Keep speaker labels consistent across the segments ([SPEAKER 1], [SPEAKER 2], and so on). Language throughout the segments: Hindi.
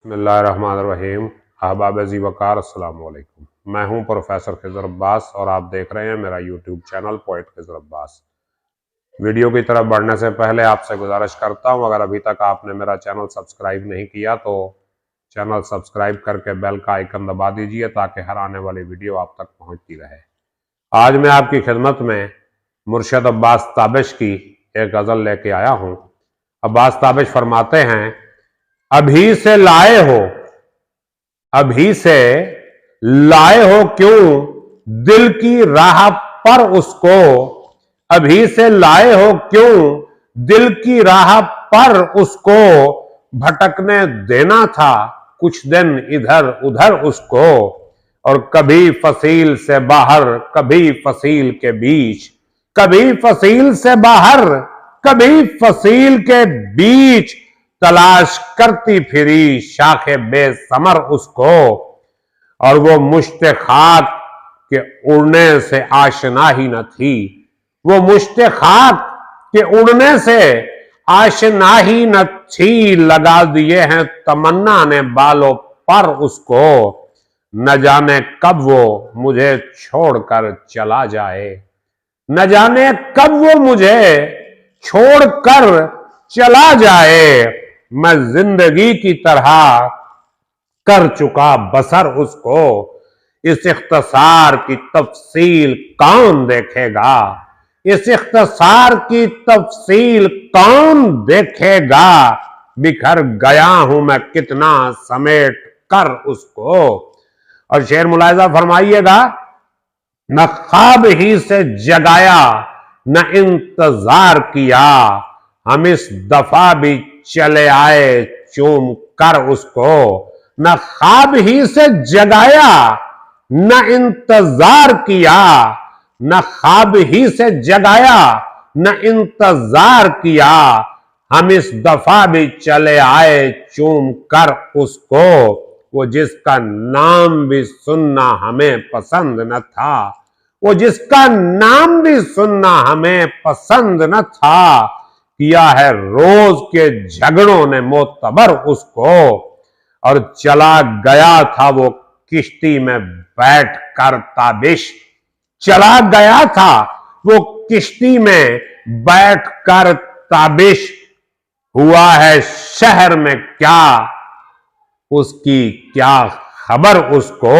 [SPEAKER 1] बिस्मिल्लाहिर्रहमानिर्रहीम। अहबाब ज़ी वक़ार, अस्सलामु अलैकुम। मैं हूं प्रोफेसर खिज़र अब्बास और आप देख रहे हैं मेरा YouTube channel poet Khizar Abbas. Video की तरफ बढ़ने से पहले आपसे गुजारिश करता हूं, अगर अभी तक आपने मेरा चैनल सब्सक्राइब नहीं किया तो चैनल सब्सक्राइब करके बेल का आइकन दबा दीजिए ताकि हर आने वाली वीडियो आप तक पहुंचती रहे। आज मैं आपकी खिदमत में मुर्शद अब्बास ताबिश की एक गज़ल लेके आया हूं। अब्बास ताबिश फरमाते हैं, अभी से लाए हो, अभी से लाए हो क्यों दिल की राह पर उसको, अभी से लाए हो क्यों दिल की राह पर उसको, भटकने देना था कुछ दिन इधर उधर उसको। और कभी फसील से बाहर कभी फसील के बीच, कभी फसील से बाहर कभी फसील के बीच, तलाश करती फिरी शाखे बेसमर उसको। और वो मुश्ते खाक के उड़ने से आशना ही न थी, वो मुश्ते खाक के उड़ने से आशना ही न थी, लगा दिए हैं तमन्ना ने बालों पर उसको। न जाने कब वो मुझे छोड़कर चला जाए, न जाने कब वो मुझे छोड़कर चला जाए, मैं जिंदगी की तरह कर चुका बसर उसको। इस इख्तिसार की तफसील कौन देखेगा, इस इख्तिसार की तफसील कौन देखेगा, बिखर गया हूं मैं कितना समेट कर उसको। और शेर मुलाहिजा फरमाइएगा, न ख्वाब ही से जगाया न इंतजार किया, हम इस दफा भी चले आए चूम कर उसको। न ख्वाब ही से जगाया न इंतजार किया, न ख्वाब ही से जगाया न इंतजार किया, हम इस दफा भी चले आए चूम कर उसको। वो जिसका नाम भी सुनना हमें पसंद न था, वो जिसका नाम भी सुनना हमें पसंद न था, किया है रोज के झगड़ों ने मोतबर उसको। और चला गया था वो किश्ती में बैठ कर ताबिश, चला गया था वो किश्ती में बैठ कर ताबिश, हुआ है शहर में क्या उसकी क्या खबर उसको।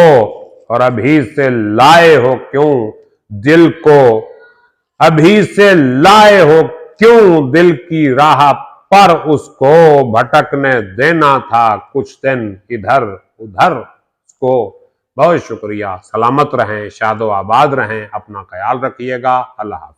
[SPEAKER 1] और अभी से लाए हो क्यों दिल को, अभी से लाए हो क्यों दिल की राह पर उसको, भटकने देना था कुछ दिन इधर उधर उसको। बहुत शुक्रिया। सलामत रहें, शादो आबाद रहें, अपना ख्याल रखिएगा। अल्लाह हाफ़िज़।